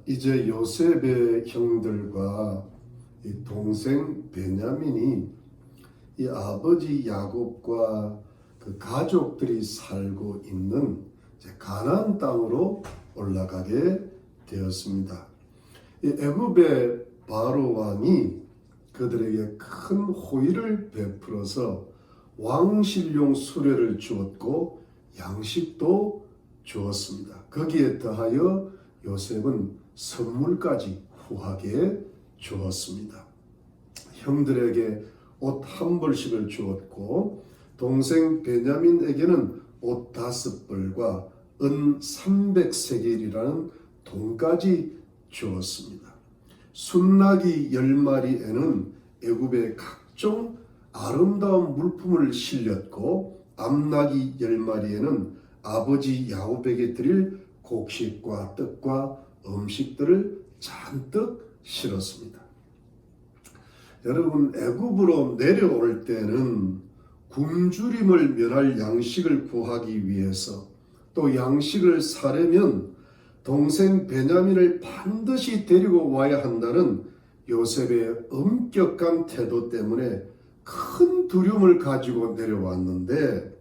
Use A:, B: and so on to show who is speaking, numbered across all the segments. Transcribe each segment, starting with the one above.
A: 이제 요셉의 형들과 이 동생 베냐민이 이 아버지 야곱과 그 가족들이 살고 있는 이제 가나안 땅으로 올라가게 되었습니다. 이 애굽의 바로 왕이 그들에게 큰 호의를 베풀어서 왕실용 수레를 주었고 양식도 주었습니다. 거기에 더하여 요셉은 선물까지 후하게 주었습니다. 형들에게 옷 한 벌씩을 주었고 동생 베냐민에게는 옷 5벌과 은 300세겔이라는 돈까지 주었습니다. 순나기 10마리에는 애굽의 각종 아름다운 물품을 실렸고 암나기 10마리에는 아버지 야곱에게 드릴 곡식과 떡과 음식들을 잔뜩 실었습니다. 여러분, 애굽으로 내려올 때는 굶주림을 면할 양식을 구하기 위해서 또 양식을 사려면 동생 베냐민을 반드시 데리고 와야 한다는 요셉의 엄격한 태도 때문에 큰 두려움을 가지고 내려왔는데,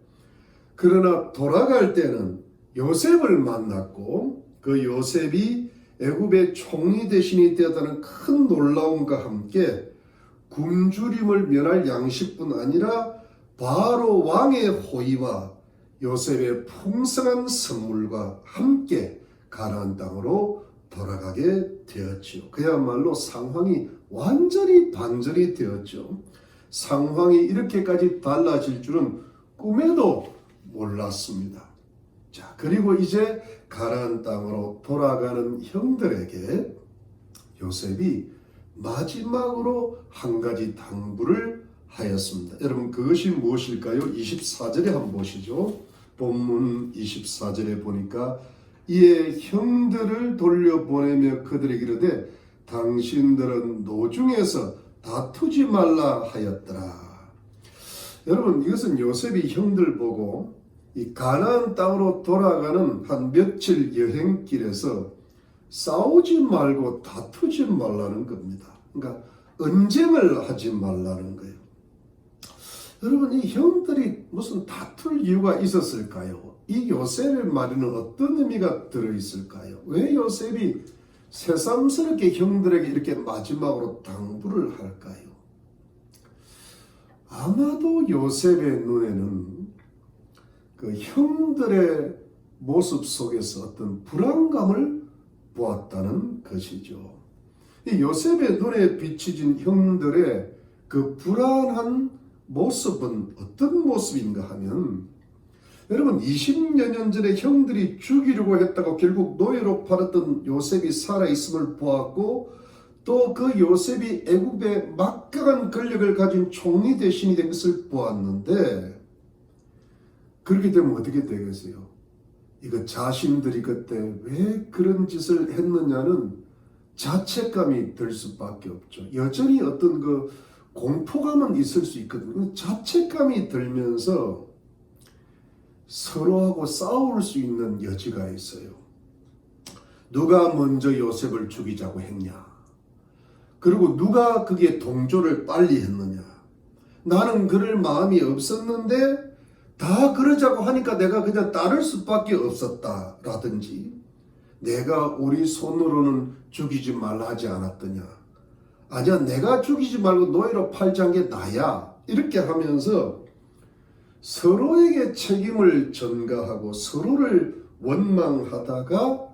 A: 그러나 돌아갈 때는 요셉을 만났고 그 요셉이 애굽의 총리 대신이 되었다는 큰 놀라움과 함께 굶주림을 면할 양식뿐 아니라 바로 왕의 호의와 요셉의 풍성한 선물과 함께 가나안 땅으로 돌아가게 되었지요. 그야말로 상황이 완전히 반전이 되었죠. 상황이 이렇게까지 달라질 줄은 꿈에도 몰랐습니다. 자, 그리고 이제 가나안 땅으로 돌아가는 형들에게 요셉이 마지막으로 한 가지 당부를 하였습니다. 여러분, 그것이 무엇일까요? 24절에 한번 보시죠. 본문 24절에 보니까 이에 형들을 돌려보내며 그들에게 이르되 당신들은 노중에서 다투지 말라 하였더라. 여러분, 이것은 요셉이 형들 보고 이 가나안 땅으로 돌아가는 한 며칠 여행길에서 싸우지 말고 다투지 말라는 겁니다. 그러니까 언쟁을 하지 말라는 거예요. 여러분, 이 형들이 무슨 다툴 이유가 있었을까요? 이 요셉의 말에는 어떤 의미가 들어있을까요? 왜 요셉이 새삼스럽게 형들에게 이렇게 마지막으로 당부를 할까요? 아마도 요셉의 눈에는 그 형들의 모습 속에서 어떤 불안감을 보았다는 것이죠. 이 요셉의 눈에 비춰진 형들의 그 불안한 모습은 어떤 모습인가 하면, 여러분, 20여 년 전에 형들이 죽이려고 했다고 결국 노예로 팔았던 요셉이 살아있음을 보았고, 또 그 요셉이 애굽의 막강한 권력을 가진 총리 대신이 된 것을 보았는데, 그렇게 되면 어떻게 되겠어요? 이거 자신들이 그때 왜 그런 짓을 했느냐는 자책감이 들 수밖에 없죠. 여전히 어떤 그 공포감은 있을 수 있거든요. 자책감이 들면서 서로하고 싸울 수 있는 여지가 있어요. 누가 먼저 요셉을 죽이자고 했냐? 그리고 누가 그게 동조를 빨리 했느냐? 나는 그럴 마음이 없었는데 다 그러자고 하니까 내가 그냥 따를 수밖에 없었다 라든지, 내가 우리 손으로는 죽이지 말라 하지 않았더냐? 아니야, 내가 죽이지 말고 노예로 팔자한 게 나야. 이렇게 하면서 서로에게 책임을 전가하고 서로를 원망하다가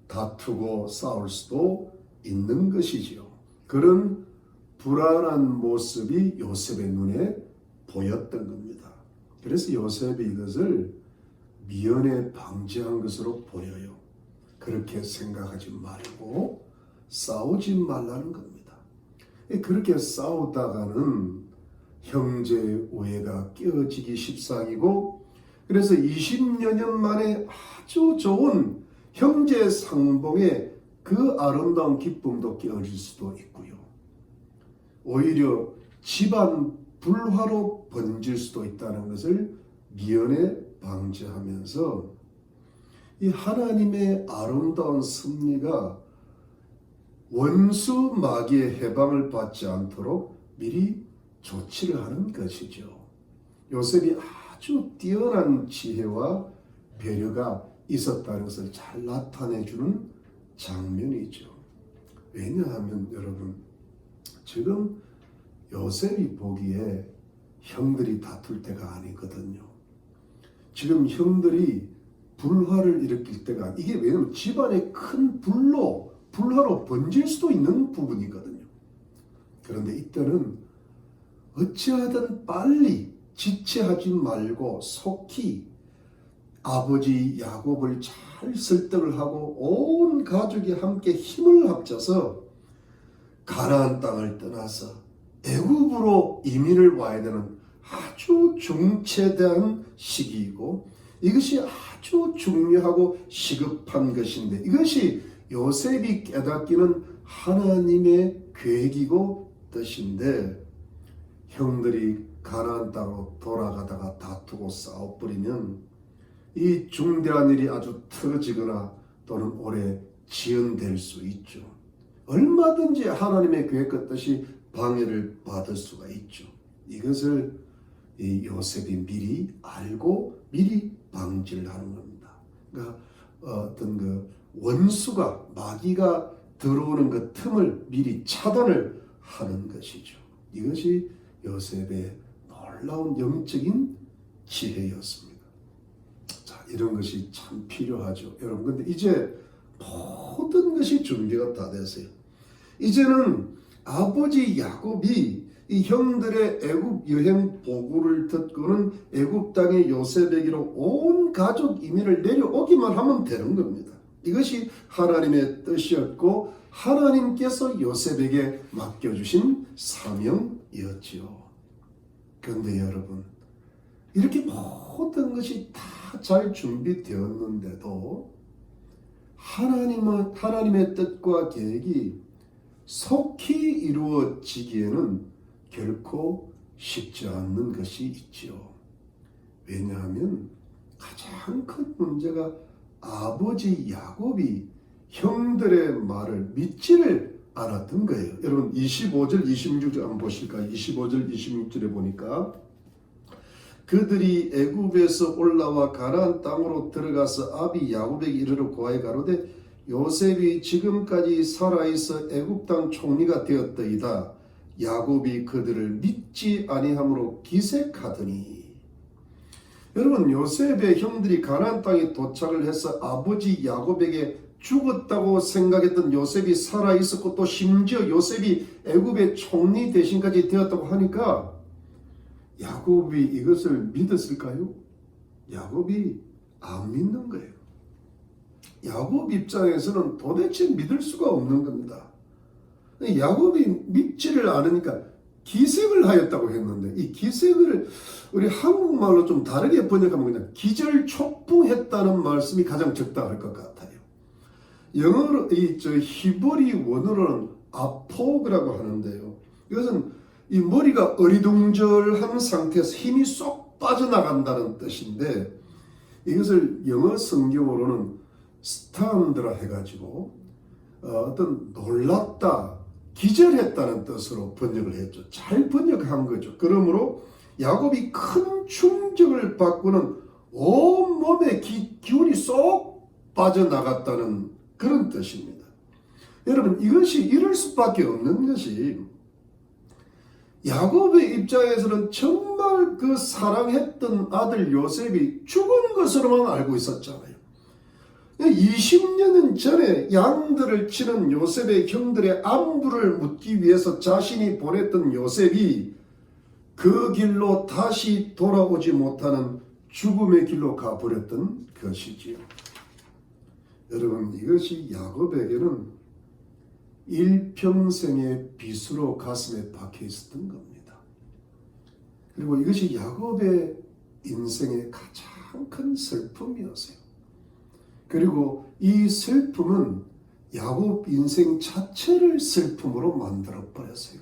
A: 다투고 싸울 수도 있는 것이지요. 그런 불안한 모습이 요셉의 눈에 보였던 겁니다. 그래서 요셉이 이것을 미연에 방지한 것으로 보여요. 그렇게 생각하지 말고 싸우지 말라는 겁니다. 그렇게 싸우다가는 형제 우애가 깨어지기 십상이고, 그래서 20여 년 만에 아주 좋은 형제 상봉의 그 아름다운 기쁨도 깨어질 수도 있고요. 오히려 집안 불화로 번질 수도 있다는 것을 미연에 방지하면서 이 하나님의 아름다운 섭리가 원수 마귀의 해방을 받지 않도록 미리 조치를 하는 것이죠. 요셉이 아주 뛰어난 지혜와 배려가 있었다는 것을 잘 나타내주는 장면이죠. 왜냐하면 여러분, 지금 요셉이 보기에 형들이 다툴 때가 아니거든요. 지금 형들이 불화를 일으킬 때가, 이게 왜냐면 집안의 큰 불화로 번질 수도 있는 부분이거든요. 그런데 이때는 어찌하든 빨리 지체하지 말고 속히 아버지 야곱을 잘 설득을 하고 온 가족이 함께 힘을 합쳐서 가나안 땅을 떠나서 애굽으로 이민을 와야 되는 아주 중체대한 시기이고, 이것이 아주 중요하고 시급한 것인데, 이것이 요셉이 깨닫기는 하나님의 계획이고 뜻인데, 형들이 가나안 땅으로 돌아가다가 다투고 싸워버리면 이 중대한 일이 아주 터지거나 또는 오래 지연될 수 있죠. 얼마든지 하나님의 계획과 뜻이 방해를 받을 수가 있죠. 이것을 이 요셉이 미리 알고 미리 방지를 하는 겁니다. 그러니까 어떤 그 원수가, 마귀가 들어오는 그 틈을 미리 차단을 하는 것이죠. 이것이 요셉의 놀라운 영적인 지혜였습니다. 자, 이런 것이 참 필요하죠. 여러분, 근데 이제 모든 것이 준비가 다 됐어요. 이제는 아버지 야곱이 이 형들의 애굽 여행 보고를 듣고는 애굽 땅의 요셉에게로 온 가족 이민을 내려오기만 하면 되는 겁니다. 이것이 하나님의 뜻이었고 하나님께서 요셉에게 맡겨주신 사명이었지요. 그런데 여러분, 이렇게 모든 것이 다 잘 준비되었는데도 하나님의 뜻과 계획이 속히 이루어지기에는 결코 쉽지 않는 것이 있지요. 왜냐하면 가장 큰 문제가 아버지 야곱이 형들의 말을 믿지를 않았던 거예요. 여러분 25절 26절 한번 보실까요? 25절 26절에 보니까 그들이 애굽에서 올라와 가나안 땅으로 들어가서 아비 야곱에게 이르러 고하여 가로되 요셉이 지금까지 살아있어 애굽 땅 총리가 되었더이다. 야곱이 그들을 믿지 아니함으로 기색하더니. 여러분, 요셉의 형들이 가나안 땅에 도착을 해서 아버지 야곱에게 죽었다고 생각했던 요셉이 살아있었고 또 심지어 요셉이 애굽의 총리 대신까지 되었다고 하니까 야곱이 이것을 믿었을까요? 야곱이 안 믿는 거예요. 야곱 입장에서는 도대체 믿을 수가 없는 겁니다. 야곱이 믿지를 않으니까 기색을 하였다고 했는데, 이 기색을 우리 한국말로 좀 다르게 번역하면 그냥 기절촉풍했다는 말씀이 가장 적당할 것 같아요. 영어로 히브리 원어로는 아포그라고 하는데요. 이것은 이 머리가 어리둥절한 상태에서 힘이 쏙 빠져나간다는 뜻인데, 이것을 영어 성경으로는 스타운드라 해가지고 어떤 놀랐다, 기절했다는 뜻으로 번역을 했죠. 잘 번역한 거죠. 그러므로 야곱이 큰 충격을 받고는 온몸에 기운이 쏙 빠져나갔다는 그런 뜻입니다. 여러분, 이것이 이럴 수밖에 없는 것이, 야곱의 입장에서는 정말 그 사랑했던 아들 요셉이 죽은 것으로만 알고 있었잖아요. 20년 전에 양들을 치는 요셉의 형들의 안부를 묻기 위해서 자신이 보냈던 요셉이 그 길로 다시 돌아오지 못하는 죽음의 길로 가버렸던 것이지요. 여러분, 이것이 야곱에게는 일평생의 빚으로 가슴에 박혀 있었던 겁니다. 그리고 이것이 야곱의 인생의 가장 큰 슬픔이었어요. 그리고 이 슬픔은 야곱 인생 자체를 슬픔으로 만들어 버렸어요.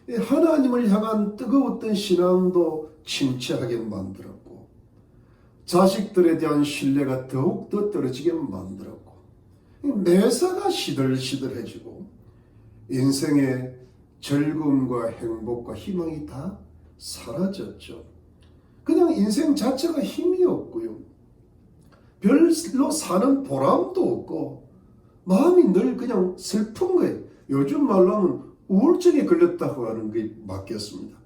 A: 하나님을 향한 뜨거웠던 신앙도 침체하게 만들었고, 자식들에 대한 신뢰가 더욱더 떨어지게 만들었고, 매사가 시들시들해지고 인생의 즐거움과 행복과 희망이 다 사라졌죠. 그냥 인생 자체가 힘이 없고요. 별로 사는 보람도 없고 마음이 늘 그냥 슬픈 거예요. 요즘 말로 하면 우울증에 걸렸다고 하는 게 맞겠습니다.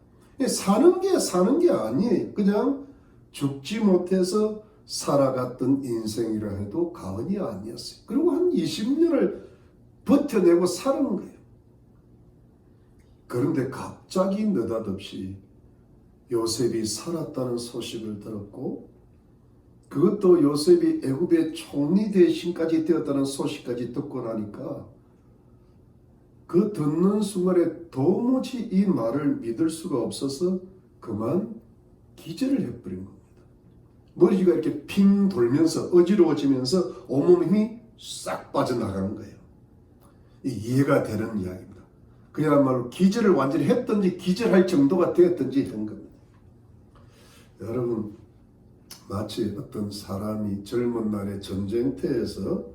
A: 사는 게 아니에요. 그냥 죽지 못해서 살아갔던 인생이라 해도 과언이 아니었어요. 그리고 한 20년을 버텨내고 사는 거예요. 그런데 갑자기 느닷없이 요셉이 살았다는 소식을 들었고, 그것도 요셉이 애굽의 총리 대신까지 되었다는 소식까지 듣고 나니까 그 듣는 순간에 도무지 이 말을 믿을 수가 없어서 그만 기절을 해버린 겁니다. 머리가 이렇게 핑 돌면서 어지러워지면서 온몸 힘이 싹 빠져나가는 거예요. 이해가 되는 이야기입니다. 그야말로 기절을 완전히 했든지 기절할 정도가 되었든지 한 겁니다. 여러분, 마치 어떤 사람이 젊은 날에 전쟁터에서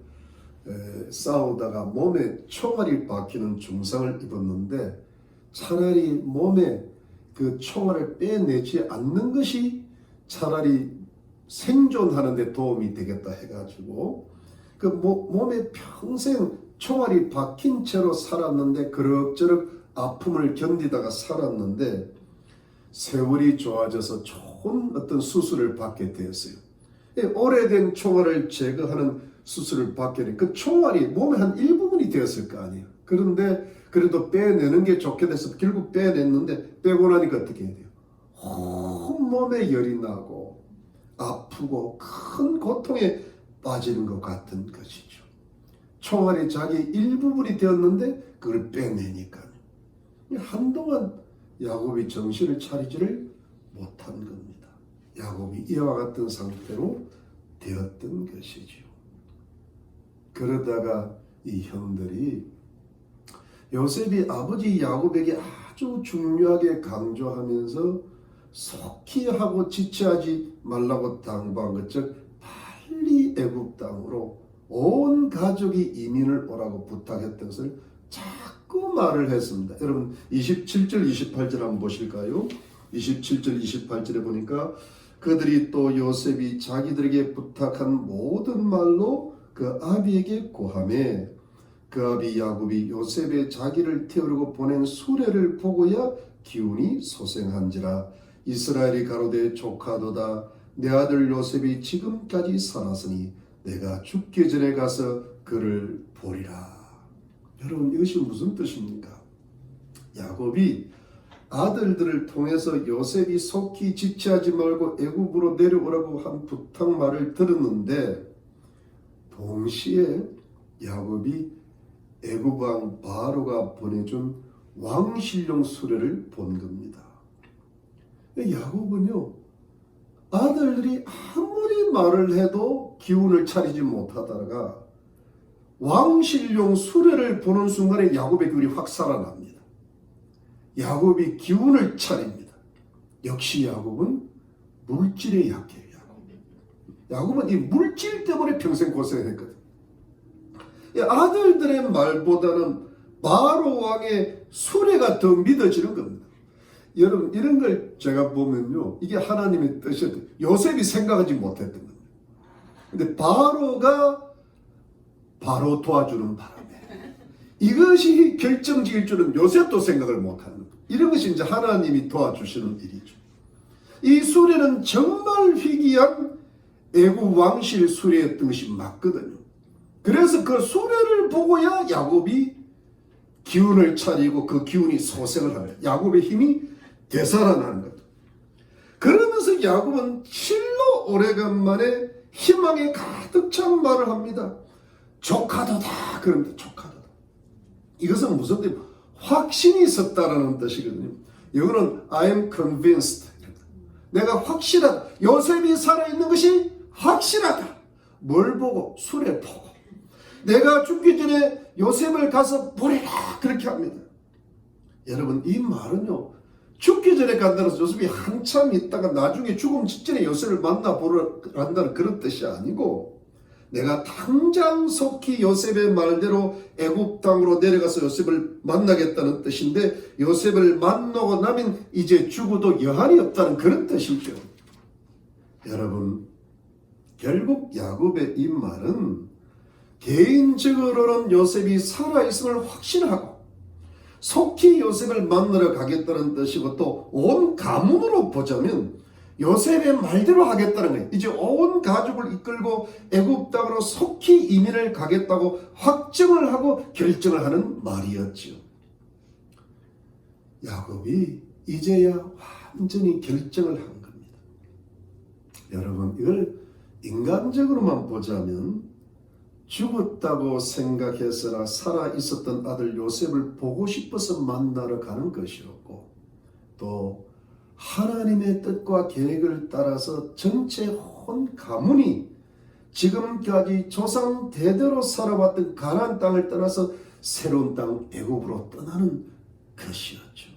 A: 싸우다가 몸에 총알이 박히는 중상을 입었는데 차라리 몸에 그 총알을 빼내지 않는 것이 차라리 생존하는 데 도움이 되겠다 해가지고 그 몸에 평생 총알이 박힌 채로 살았는데 그럭저럭 아픔을 견디다가 살았는데 세월이 좋아져서 좋은 어떤 수술을 받게 되었어요. 오래된 총알을 제거하는 수술을 받게 되니 그 총알이 몸의 한 일부분이 되었을 거 아니에요. 그런데 그래도 빼내는 게 좋게 돼서 결국 빼냈는데 빼고 나니까 어떻게 해야 돼요? 온몸에 열이 나고 아프고 큰 고통에 빠지는 것 같은 것이죠. 총알이 자기 일부분이 되었는데 그걸 빼내니까 한동안 야곱이 정신을 차리지를 못한 겁니다. 야곱이 이와 같은 상태로 되었던 것이지요. 그러다가 이 형들이 요셉이 아버지 야곱에게 아주 중요하게 강조하면서 속히 하고 지체하지 말라고 당부한 것, 즉 빨리 애굽 땅으로 온 가족이 이민을 오라고 부탁했던 것을 자꾸 말을 했습니다. 여러분 27절 28절 한번 보실까요? 27절 28절에 보니까 그들이 또 요셉이 자기들에게 부탁한 모든 말로 그 아비에게 고하매 그 아비 야곱이 요셉의 자기를 태우려고 보낸 수레를 보고야 기운이 소생한지라. 이스라엘이 가로되 조카도다. 내 아들 요셉이 지금까지 살았으니 내가 죽기 전에 가서 그를 보리라. 여러분 이것이 무슨 뜻입니까? 야곱이 아들들을 통해서 요셉이 속히 지체하지 말고 애굽으로 내려오라고 한 부탁말을 들었는데 동시에 야곱이 애굽 왕 바로가 보내준 왕실용 수레를 본 겁니다. 야곱은요, 아들들이 아무리 말을 해도 기운을 차리지 못하다가 왕실용 수레를 보는 순간에 야곱의 기운이 확 살아납니다. 야곱이 기운을 차립니다. 역시 야곱은 물질에 약해요. 야곱은 이 물질 때문에 평생 고생했거든. 아들들의 말보다는 바로 왕의 수레가 더 믿어지는 겁니다. 여러분 이런 걸 제가 보면요, 이게 하나님의 뜻이었대요. 요셉이 생각하지 못했던 겁니다. 근데 바로가 바로 도와주는 바람에 이것이 결정지을 줄은 요셉도 생각을 못하는 겁니다. 이런 것이 이제 하나님이 도와주시는 일이죠. 이 수레는 정말 희귀한 애굽 왕실 수레였던 것이 맞거든요. 그래서 그 수레를 보고야 야곱이 기운을 차리고 그 기운이 소생을 합니다. 야곱의 힘이 되살아나는 것. 그러면서 야곱은 실로 오래간만에 희망에 가득 찬 말을 합니다. 조카도다. 그런데 조카도다. 이것은 무슨 뜻이에요? 확신이 있었다라는 뜻이거든요. 이거는 I'm convinced. 내가 확실하다. 요셉이 살아있는 것이 확실하다. 뭘 보고? 수레 보고. 내가 죽기 전에 요셉을 가서 보리라. 그렇게 합니다. 여러분 이 말은요, 죽기 전에 간다는 요셉이 한참 있다가 나중에 죽음 직전에 요셉을 만나보러 간다는 그런 뜻이 아니고 내가 당장 속히 요셉의 말대로 애굽 땅으로 내려가서 요셉을 만나겠다는 뜻인데, 요셉을 만나고 나면 이제 죽어도 여한이 없다는 그런 뜻이죠. 여러분, 결국 야곱의 이 말은 개인적으로는 요셉이 살아있음을 확신하고 속히 요셉을 만나러 가겠다는 뜻이고, 또 온 가문으로 보자면 요셉의 말대로 하겠다는 거예요. 이제 온 가족을 이끌고 애굽 땅으로 속히 이민을 가겠다고 확정을 하고 결정을 하는 말이었죠. 야곱이 이제야 완전히 결정을 한 겁니다. 여러분, 이걸 인간적으로만 보자면 죽었다고 생각해서나 살아있었던 아들 요셉을 보고 싶어서 만나러 가는 것이었고, 또 하나님의 뜻과 계획을 따라서 전체 온 가문이 지금까지 조상 대대로 살아왔던 가나안 땅을 떠나서 새로운 땅 애굽으로 떠나는 것이었죠.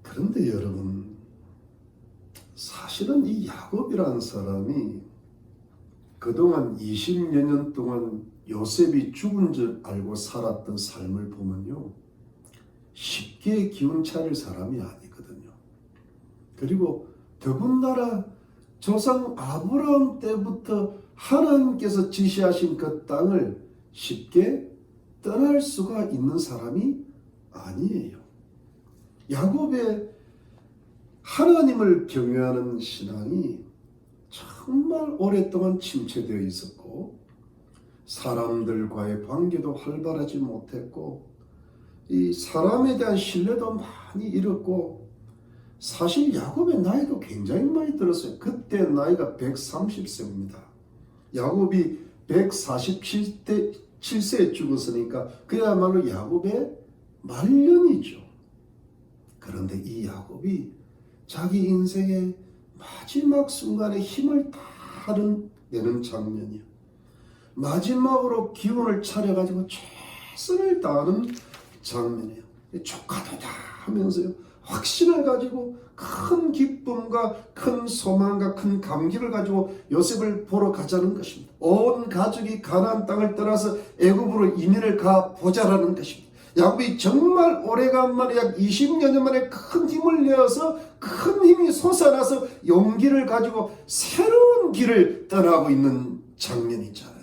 A: 그런데 여러분, 사실은 이 야곱이라는 사람이 그동안 20여 년 동안 요셉이 죽은 줄 알고 살았던 삶을 보면요, 쉽게 기운 차릴 사람이 아니거든요. 그리고 더군다나 조상 아브라함 때부터 하나님께서 지시하신 그 땅을 쉽게 떠날 수가 있는 사람이 아니에요. 야곱의 하나님을 경외하는 신앙이 정말 오랫동안 침체되어 있었고, 사람들과의 관계도 활발하지 못했고, 이 사람에 대한 신뢰도 많이 잃었고, 사실 야곱의 나이도 굉장히 많이 들었어요. 그때 나이가 130세입니다. 야곱이 147세에 죽었으니까 그야말로 야곱의 말년이죠. 그런데 이 야곱이 자기 인생의 마지막 순간에 힘을 다 내는 장면이야. 마지막으로 기운을 차려가지고 최선을 다하는 장면이에요. 조카도다 하면서요, 확신을 가지고 큰 기쁨과 큰 소망과 큰 감기를 가지고 요셉을 보러 가자는 것입니다. 온 가족이 가나안 땅을 떠나서 애굽으로 이민을 가 보자라는 것입니다. 야곱이 정말 오래간만에 약 20여 년 만에 큰 힘을 내어서 큰 힘이 솟아나서 용기를 가지고 새로운 길을 떠나고 있는 장면이잖아요.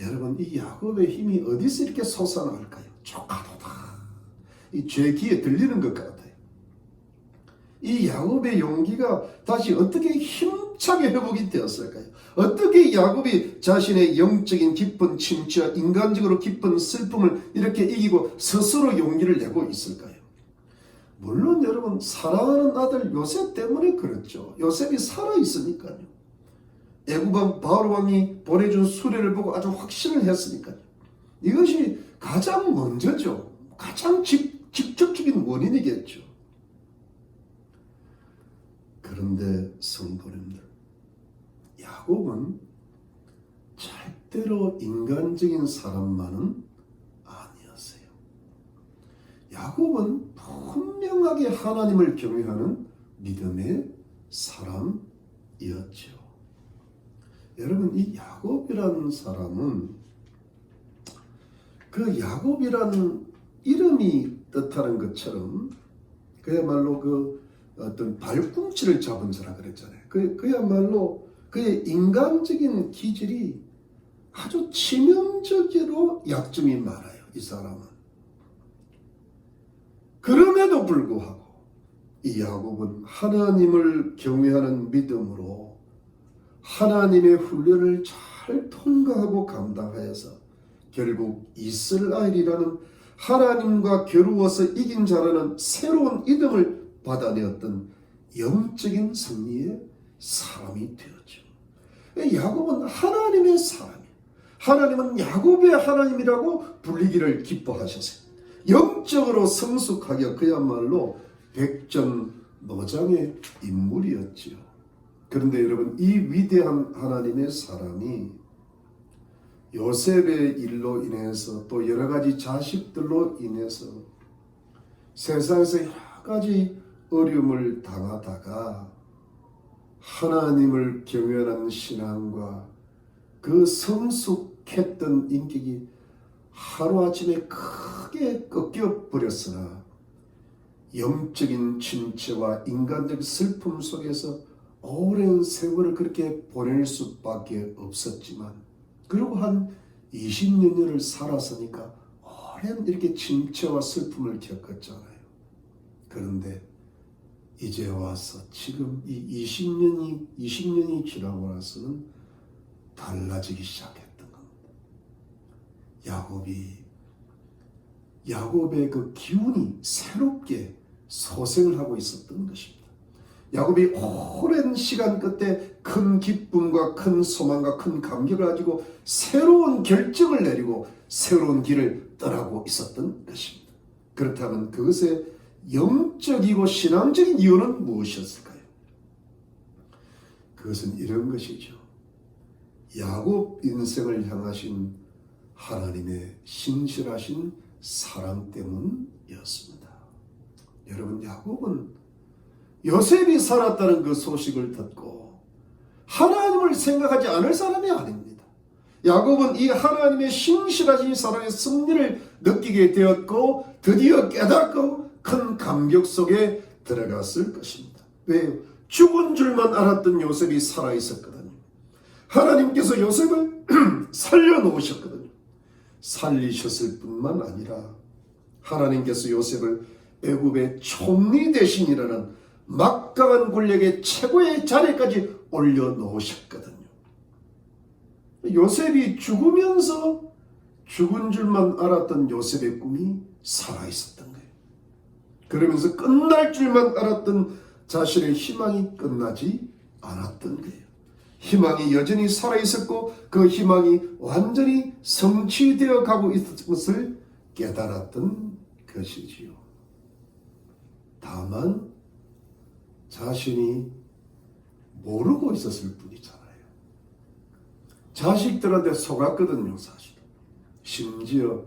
A: 여러분, 이 야곱의 힘이 어디서 이렇게 솟아날까요? 조카도다. 이 제 귀에 들리는 것 같아요. 이 야곱의 용기가 다시 어떻게 힘차게 회복이 되었을까요? 어떻게 야곱이 자신의 영적인 깊은 침체와 인간적으로 깊은 슬픔을 이렇게 이기고 스스로 용기를 내고 있을까요? 물론 여러분, 사랑하는 아들 요셉 때문에 그렇죠. 요셉이 살아있으니까요. 애굽왕 바로 왕이 보내준 수레를 보고 아주 확신을 했으니까요. 이것이 가장 먼저죠. 가장 직접적인 원인이겠죠. 그런데 성도님들, 야곱은 절대로 인간적인 사람만은 아니었어요. 야곱은 분명하게 하나님을 경외하는 믿음의 사람이었죠. 여러분, 이 야곱이라는 사람은 그 야곱이라는 이름이 뜻하는 것처럼 그야말로 그 어떤 발꿈치를 잡은 사람 그랬잖아요. 그야말로 그의 인간적인 기질이 아주 치명적으로 약점이 많아요. 이 사람은. 그럼에도 불구하고 이 야곱은 하나님을 경외하는 믿음으로 하나님의 훈련을 잘 통과하고 감당하여서 결국 이스라엘이라는 하나님과 겨루어서 이긴 자라는 새로운 이름을 받아내었던 영적인 승리의 사람이 되었죠. 야곱은 하나님의 사람이에요. 하나님은 야곱의 하나님이라고 불리기를 기뻐하셨어요. 영적으로 성숙하게 그야말로 백전노장의 인물이었지요. 그런데 여러분, 이 위대한 하나님의 사람이 요셉의 일로 인해서 또 여러 가지 자식들로 인해서 세상에서 여러 가지 어려움을 당하다가 하나님을 경외하는 신앙과 그 성숙했던 인격이 하루아침에 크게 꺾여버렸으나 영적인 침체와 인간적 슬픔 속에서 오랜 세월을 그렇게 보낼 수밖에 없었지만, 그리고 한 20년을 살았으니까 오랜 이렇게 침체와 슬픔을 겪었잖아요. 그런데 이제 와서 지금 이 20년이 지나고 나서는 달라지기 시작했던 겁니다. 야곱의 그 기운이 새롭게 소생을 하고 있었던 것입니다. 야곱이 오랜 시간 끝에 큰 기쁨과 큰 소망과 큰 감격을 가지고 새로운 결정을 내리고 새로운 길을 떠나고 있었던 것입니다. 그렇다면 그것의 영적이고 신앙적인 이유는 무엇이었을까요? 그것은 이런 것이죠. 야곱 인생을 향하신 하나님의 신실하신 사랑 때문이었습니다. 여러분, 야곱은 요셉이 살았다는 그 소식을 듣고 하나님을 생각하지 않을 사람이 아닙니다. 야곱은 이 하나님의 신실하신 사랑의 승리를 느끼게 되었고 드디어 깨닫고 큰 감격 속에 들어갔을 것입니다. 왜요? 죽은 줄만 알았던 요셉이 살아있었거든요. 하나님께서 요셉을 살려놓으셨거든요. 살리셨을 뿐만 아니라 하나님께서 요셉을 애굽의 총리 대신이라는 막강한 권력의 최고의 자리까지 올려놓으셨거든요. 요셉이 죽으면서 죽은 줄만 알았던 요셉의 꿈이 살아있었던 거예요. 그러면서 끝날 줄만 알았던 자신의 희망이 끝나지 않았던 거예요. 희망이 여전히 살아있었고 그 희망이 완전히 성취되어 가고 있었던 것을 깨달았던 것이지요. 다만 자신이 모르고 있었을 뿐이잖아요. 자식들한테 속았거든요, 사실. 심지어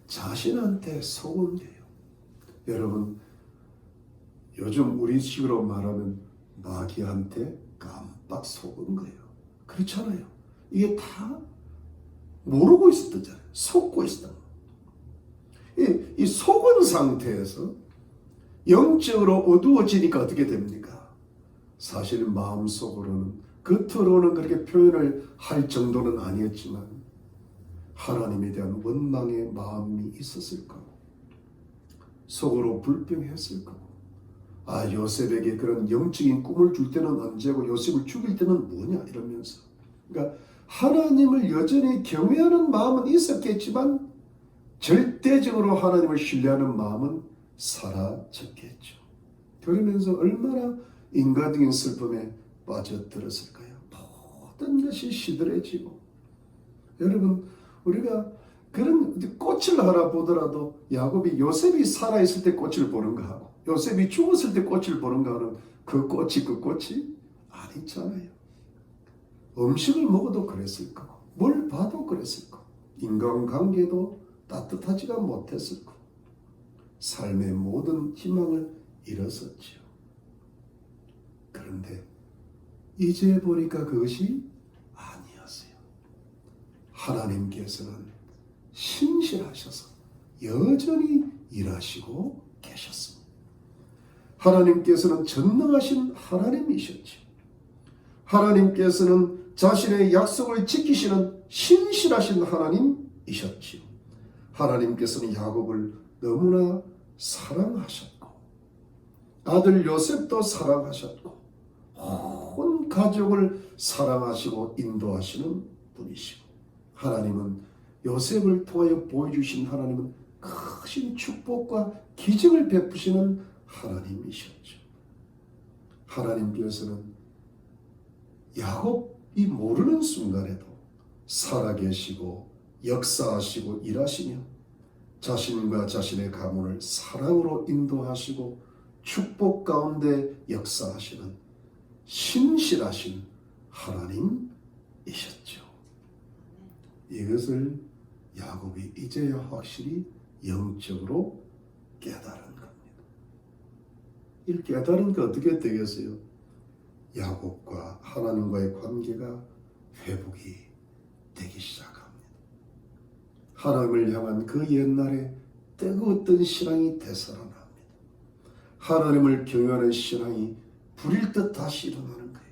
A: 자신한테 속은 거예요. 여러분, 요즘 우리식으로 말하면 마귀한테 깜빡 속은 거예요. 그렇잖아요. 이게 다 모르고 있었잖아요. 속고 있었던 거예요. 이 속은 상태에서 영적으로 어두워지니까 어떻게 됩니까? 사실 마음속으로는, 겉으로는 그렇게 표현을 할 정도는 아니었지만 하나님에 대한 원망의 마음이 있었을 거고 속으로 불평했을 거고, 아, 요셉에게 그런 영적인 꿈을 줄 때는 언제고 요셉을 죽일 때는 뭐냐 이러면서, 그러니까 하나님을 여전히 경외하는 마음은 있었겠지만 절대적으로 하나님을 신뢰하는 마음은 사라졌겠죠. 그러면서 얼마나 인간적인 슬픔에 빠져들었을까요? 모든 것이 시들해지고. 여러분, 우리가 그런 꽃을 하나 보더라도 야곱이 요셉이 살아있을 때 꽃을 보는 거하고 요셉이 죽었을 때 꽃을 보는 거는 그 꽃이 아니잖아요. 음식을 먹어도 그랬을 거고 뭘 봐도 그랬을 거고 인간관계도 따뜻하지가 못했을 거고 삶의 모든 희망을 잃었었죠. 그런데 이제 보니까 그것이 아니었어요. 하나님께서는 신실하셔서 여전히 일하시고 계셨습니다. 하나님께서는 전능하신 하나님이셨죠. 하나님께서는 자신의 약속을 지키시는 신실하신 하나님이셨지요. 하나님께서는 야곱을 너무나 사랑하셨고 아들 요셉도 사랑하셨고 온 가족을 사랑하시고 인도하시는 분이시고, 하나님은 요셉을 통하여 보여주신 하나님은 크신 축복과 기적을 베푸시는 하나님이셨죠. 하나님께서는 야곱이 모르는 순간에도 살아계시고 역사하시고 일하시며 자신과 자신의 가문을 사랑으로 인도하시고 축복 가운데 역사하시는 신실하신 하나님이셨죠. 이것을 야곱이 이제야 확실히 영적으로 깨달은 겁니다. 이 깨달은 게 어떻게 되겠어요? 야곱과 하나님과의 관계가 회복이 되기 시작합니다. 하나님을 향한 그 옛날에 뜨거웠던 신앙이 되살아납니다. 하나님을 경외하는 신앙이 불일 듯 다시 일어나는 거예요.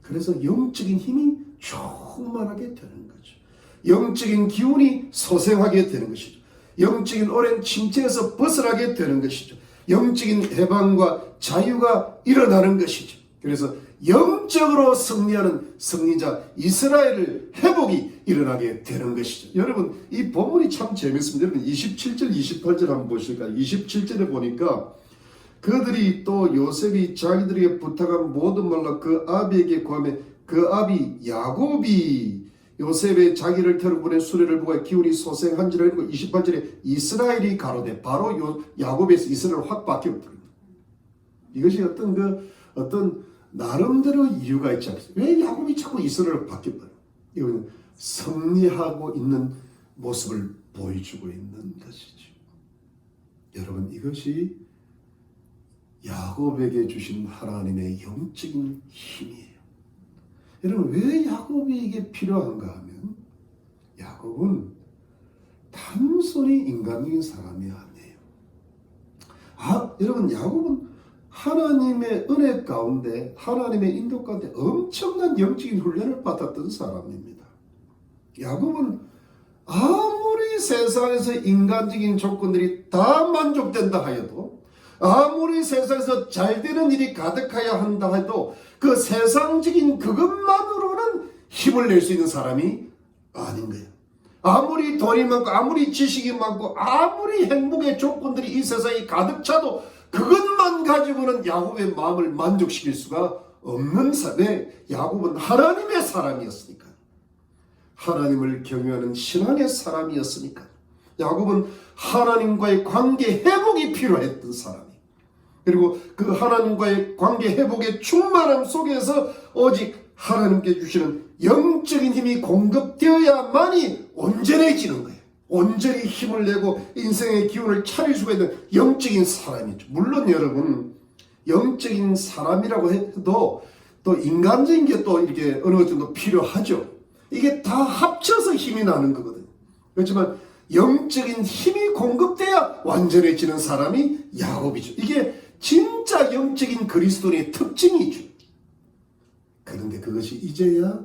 A: 그래서 영적인 힘이 충만하게 되는 거죠. 영적인 기운이 소생하게 되는 것이죠. 영적인 오랜 침체에서 벗어나게 되는 것이죠. 영적인 해방과 자유가 일어나는 것이죠. 그래서 영적으로 승리하는 승리자 이스라엘을 회복이 일어나게 되는 것이죠. 여러분 이 본문이 참 재밌습니다. 여러분 27절 28절 한번 보실까요? 27절에 보니까 그들이 또 요셉이 자기들에게 부탁한 모든 말로 그 아비에게 구하며 그 아비 야곱이 요셉의 자기를 테러 보낸 수레를 보고 기운이 소생한지라 했고 28절에 이스라엘이 가로되 바로 야곱에서 이스라엘을 확 바뀌어버립니다. 이것이 어떤 나름대로 이유가 있지 않습니까? 왜 야곱이 자꾸 이스라엘을 바뀌어버려요? 이건 승리하고 있는 모습을 보여주고 있는 것이죠. 여러분 이것이 야곱에게 주신 하나님의 영적인 힘이에요. 여러분 왜 야곱이 이게 필요한가 하면 야곱은 단순히 인간적인 사람이 아니에요. 여러분 야곱은 하나님의 은혜 가운데 하나님의 인도 가운데 엄청난 영적인 훈련을 받았던 사람입니다. 야곱은 아무리 세상에서 인간적인 조건들이 다 만족된다 하여도 아무리 세상에서 잘 되는 일이 가득해야 한다 해도 그 세상적인 그것만으로는 힘을 낼 수 있는 사람이 아닌 거예요. 아무리 돈이 많고 아무리 지식이 많고 아무리 행복의 조건들이 이 세상에 가득 차도 그것만 가지고는 야곱의 마음을 만족시킬 수가 없는 사람에 야곱은 하나님의 사람이었으니까. 하나님을 경외하는 신앙의 사람이었으니까. 야곱은 하나님과의 관계 회복이 필요했던 사람이에요. 그리고 그 하나님과의 관계 회복의 충만함 속에서 오직 하나님께 주시는 영적인 힘이 공급되어야만이 온전해지는 거예요. 온전히 힘을 내고 인생의 기운을 차릴 수가 있는 영적인 사람이죠. 물론 여러분 영적인 사람이라고 해도 또 인간적인 게 또 이렇게 어느 정도 필요하죠. 이게 다 합쳐서 힘이 나는 거거든요. 그렇지만 영적인 힘이 공급돼야 완전해지는 사람이 야곱이죠. 이게 진짜 영적인 그리스도인의 특징이죠. 그런데 그것이 이제야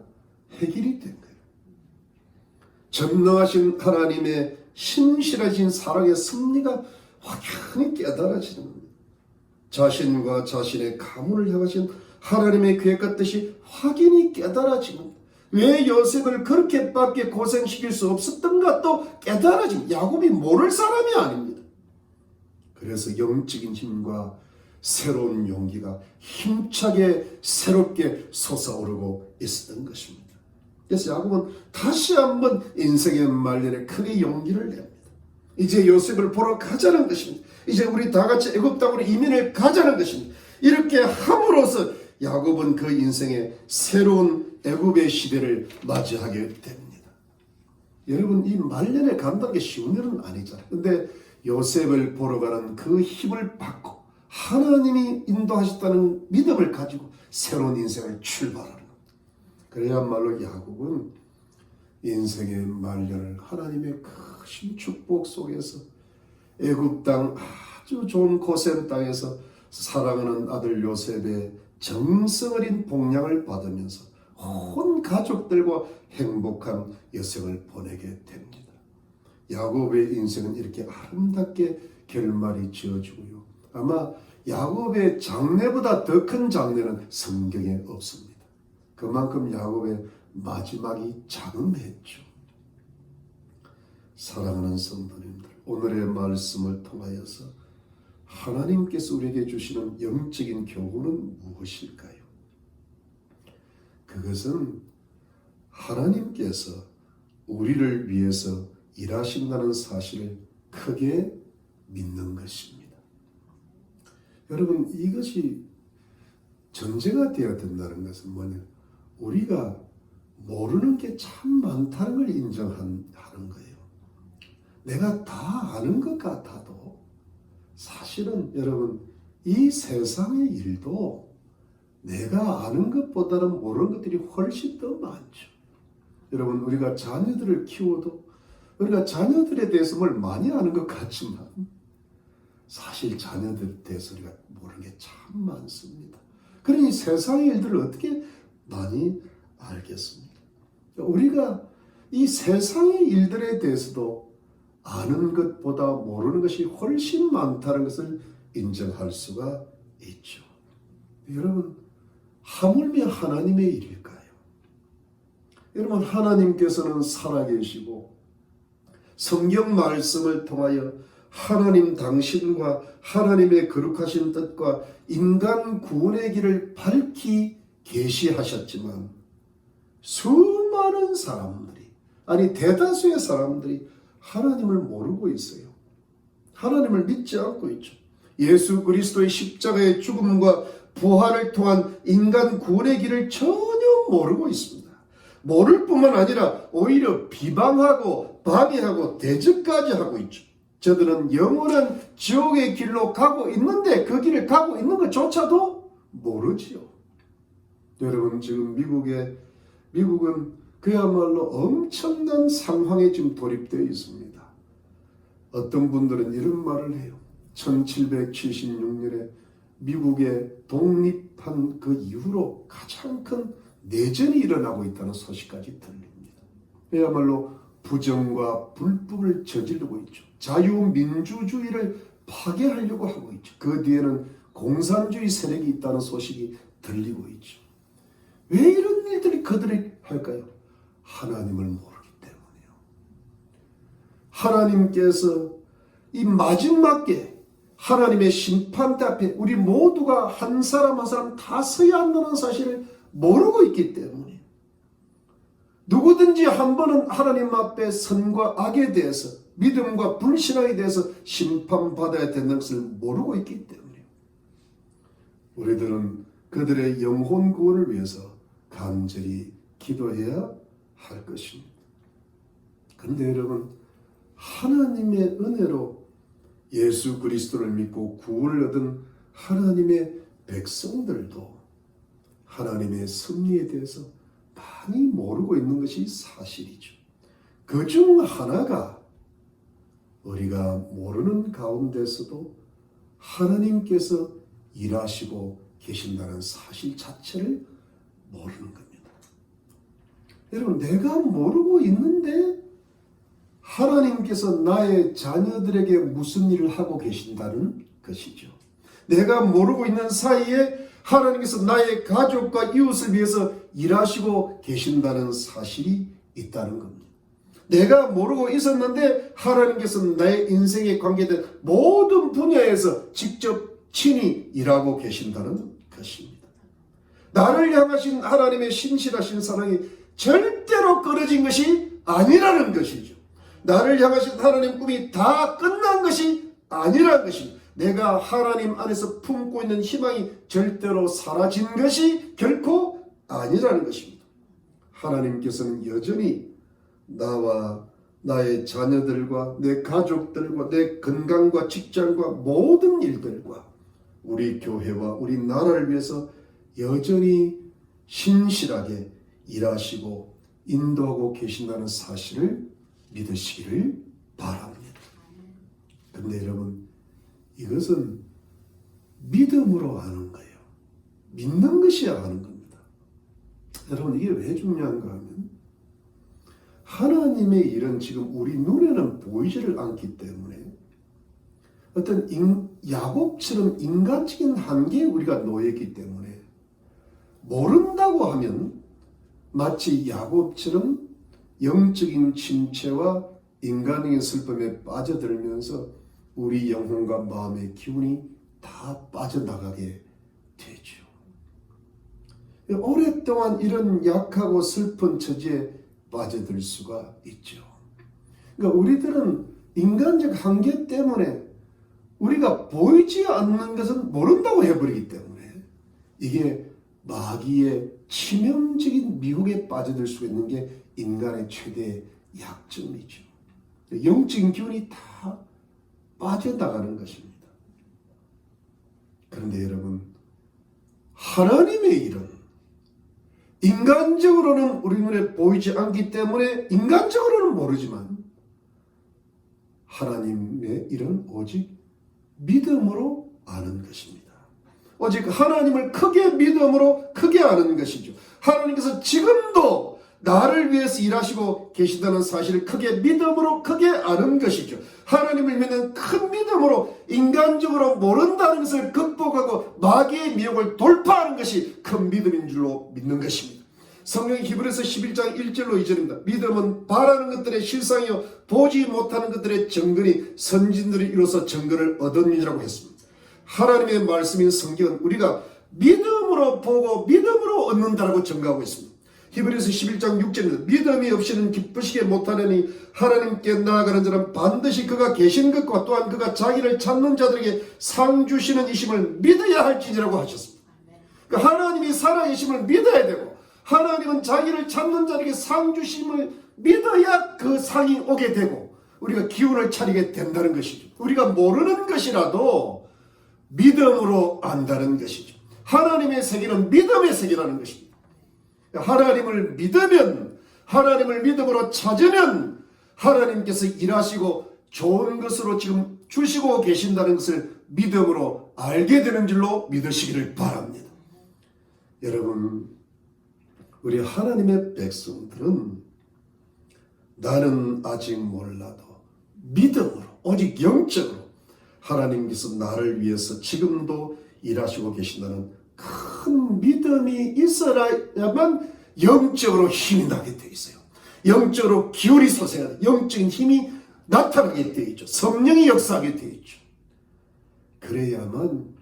A: 해결이 된 거예요. 전능하신 하나님의 신실하신 사랑의 승리가 확연히 깨달아지는 겁니다. 자신과 자신의 가문을 향하신 하나님의 계획과 뜻이 확연히 깨달아지는 겁니다. 왜 요셉을 그렇게밖에 고생시킬 수 없었던가 또 깨달아집니다. 야곱이 모를 사람이 아닙니다. 그래서 영적인 힘과 새로운 용기가 힘차게 새롭게 솟아오르고 있었던 것입니다. 그래서 야곱은 다시 한번 인생의 말년에 크게 용기를 냅니다. 이제 요셉을 보러 가자는 것입니다. 이제 우리 다 같이 애굽 땅으로 이민을 가자는 것입니다. 이렇게 함으로써 야곱은 그 인생의 새로운 애굽의 시대를 맞이하게 됩니다. 여러분 이 말년에 간다는 게 쉬운 일은 아니잖아요. 근데 요셉을 보러 가는 그 힘을 받고 하나님이 인도하셨다는 믿음을 가지고 새로운 인생을 출발하는 겁니다. 그래야말로 야곱은 인생의 말년을 하나님의 크신 축복 속에서 애굽 땅 아주 좋은 고센 땅에서 사랑하는 아들 요셉의 정성어린 복양을 받으면서 온 가족들과 행복한 여생을 보내게 됩니다. 야곱의 인생은 이렇게 아름답게 결말이 지어지고요. 아마 야곱의 장래보다 더 큰 장래는 성경에 없습니다. 그만큼 야곱의 마지막이 장엄했죠. 사랑하는 성도님들, 오늘의 말씀을 통하여서 하나님께서 우리에게 주시는 영적인 교훈은 무엇일까요? 그것은 하나님께서 우리를 위해서 일하신다는 사실을 크게 믿는 것입니다. 여러분 이것이 전제가 되어야 된다는 것은 뭐냐? 우리가 모르는 게 참 많다는 걸 인정하는 거예요. 내가 다 아는 것 같아도 사실은 여러분 이 세상의 일도 내가 아는 것보다는 모르는 것들이 훨씬 더 많죠. 여러분, 우리가 자녀들을 키워도 우리가 자녀들에 대해서 뭘 많이 아는 것 같지만 사실 자녀들에 대해서 우리가 모르는 게 참 많습니다. 그러니 세상의 일들을 어떻게 많이 알겠습니까? 우리가 이 세상의 일들에 대해서도 아는 것보다 모르는 것이 훨씬 많다는 것을 인정할 수가 있죠. 여러분, 하물며 하나님의 일일까요? 여러분, 하나님께서는 살아계시고 성경 말씀을 통하여 하나님 당신과 하나님의 거룩하신 뜻과 인간 구원의 길을 밝히 계시하셨지만 수많은 사람들이, 아니 대다수의 사람들이 하나님을 모르고 있어요. 하나님을 믿지 않고 있죠. 예수 그리스도의 십자가의 죽음과 부활을 통한 인간 구원의 길을 전혀 모르고 있습니다. 모를 뿐만 아니라 오히려 비방하고 방해하고 대적까지 하고 있죠. 저들은 영원한 지옥의 길로 가고 있는데 그 길을 가고 있는 것조차도 모르지요. 여러분, 지금 미국은 그야말로 엄청난 상황에 지금 돌입되어 있습니다. 어떤 분들은 이런 말을 해요. 1776년에 미국의 독립한 그 이후로 가장 큰 내전이 일어나고 있다는 소식까지 들립니다. 그야말로 부정과 불법을 저지르고 있죠. 자유민주주의를 파괴하려고 하고 있죠. 그 뒤에는 공산주의 세력이 있다는 소식이 들리고 있죠. 왜 이런 일들이 그들이 할까요? 하나님을 모르기 때문이에요. 하나님께서 이 마지막에 하나님의 심판대 앞에 우리 모두가 한 사람 한 사람 다 서야 한다는 사실을 모르고 있기 때문에 누구든지 한 번은 하나님 앞에 선과 악에 대해서 믿음과 불신앙에 대해서 심판받아야 된다는 것을 모르고 있기 때문에 우리들은 그들의 영혼 구원을 위해서 간절히 기도해야 할 것입니다. 그런데 여러분, 하나님의 은혜로 예수 그리스도를 믿고 구원을 얻은 하나님의 백성들도 하나님의 섭리에 대해서 많이 모르고 있는 것이 사실이죠. 그중 하나가 우리가 모르는 가운데서도 하나님께서 일하시고 계신다는 사실 자체를 모르는 겁니다. 여러분, 내가 모르고 있는데 하나님께서 나의 자녀들에게 무슨 일을 하고 계신다는 것이죠. 내가 모르고 있는 사이에 하나님께서 나의 가족과 이웃을 위해서 일하시고 계신다는 사실이 있다는 겁니다. 내가 모르고 있었는데 하나님께서 나의 인생에 관계된 모든 분야에서 직접 친히 일하고 계신다는 것입니다. 나를 향하신 하나님의 신실하신 사랑이 절대로 끊어진 것이 아니라는 것이죠. 나를 향하신 하나님 꿈이 다 끝난 것이 아니라는 것입니다. 내가 하나님 안에서 품고 있는 희망이 절대로 사라진 것이 결코 아니라는 것입니다. 하나님께서는 여전히 나와 나의 자녀들과 내 가족들과 내 건강과 직장과 모든 일들과 우리 교회와 우리 나라를 위해서 여전히 신실하게 일하시고 인도하고 계신다는 사실을 믿으시기를 바랍니다. 그런데 여러분, 이것은 믿음으로 아는 거예요. 믿는 것이 아는 겁니다. 여러분, 이게 왜 중요한가 하면 하나님의 일은 지금 우리 눈에는 보이지를 않기 때문에 어떤 야곱처럼 인간적인 한계에 우리가 놓여있기 때문에 모른다고 하면 마치 야곱처럼 영적인 침체와 인간적인 슬픔에 빠져들면서 우리 영혼과 마음의 기운이 다 빠져나가게 되죠. 오랫동안 이런 약하고 슬픈 처지에 빠져들 수가 있죠. 그러니까 우리들은 인간적 한계 때문에 우리가 보이지 않는 것은 모른다고 해버리기 때문에 이게 마귀의 치명적인 미혹에 빠져들 수 있는 게 인간의 최대 약점이죠. 영적인 기운이 다 빠져나가는 것입니다. 그런데 여러분, 하나님의 일은 인간적으로는 우리 눈에 보이지 않기 때문에 인간적으로는 모르지만 하나님의 일은 오직 믿음으로 아는 것입니다. 오직 하나님을 크게 믿음으로 크게 아는 것이죠. 하나님께서 지금도 나를 위해서 일하시고 계시다는 사실을 크게 믿음으로 크게 아는 것이죠. 하나님을 믿는 큰 믿음으로 인간적으로 모른다는 것을 극복하고 마귀의 미혹을 돌파하는 것이 큰 믿음인 줄로 믿는 것입니다. 성경이 히브리서 11장 1절로 2절입니다. 믿음은 바라는 것들의 실상이요 보지 못하는 것들의 증거니 선진들이 이로써 증거를 얻었느니라고 했습니다. 하나님의 말씀인 성경은 우리가 믿음으로 보고 믿음으로 얻는다라고 증거하고 있습니다. 히브리서 11장 6절입니다. 믿음이 없이는 기쁘시게 못하려니 하나님께 나아가는 자는 반드시 그가 계신 것과 또한 그가 자기를 찾는 자들에게 상 주시는 이심을 믿어야 할지니라고 하셨습니다. 그러니까 하나님이 살아계심을 믿어야 되고 하나님은 자기를 찾는 자에게 상 주심을 믿어야 그 상이 오게 되고 우리가 기운을 차리게 된다는 것이죠. 우리가 모르는 것이라도 믿음으로 안다는 것이죠. 하나님의 세계는 믿음의 세계라는 것입니다. 하나님을 믿으면, 하나님을 믿음으로 찾으면 하나님께서 일하시고 좋은 것으로 지금 주시고 계신다는 것을 믿음으로 알게 되는 줄로 믿으시기를 바랍니다. 여러분, 우리 하나님의 백성들은 나는 아직 몰라도 믿음으로, 오직 영적으로 하나님께서 나를 위해서 지금도 일하시고 계신다는 큰 믿음이 있어야만 영적으로 힘이 나게 되어 있어요. 영적으로 기울이 솟아야 돼. 영적인 힘이 나타나게 되어 있죠. 성령이 역사하게 되어 있죠. 그래야만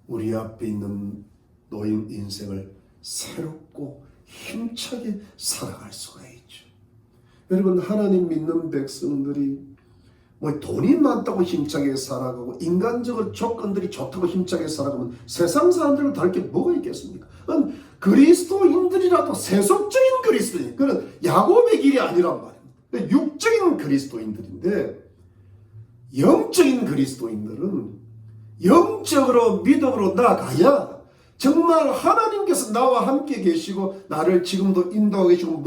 A: 우리 앞에 있는 노인 인생을 새롭고 힘차게 살아갈 수가 있죠. 여러분, 하나님 믿는 백성들이 뭐 돈이 많다고 힘차게 살아가고 인간적으로 조건들이 좋다고 힘차게 살아가면 세상 사람들과 다를 게 뭐가 있겠습니까? 그리스도인들이라도 세속적인 그리스도인, 그건 야곱의 길이 아니란 말입니다. 육적인 그리스도인들인데 영적인 그리스도인들은 영적으로 믿음으로 나아가야 정말 하나님께서 나와 함께 계시고 나를 지금도 인도하고 계시고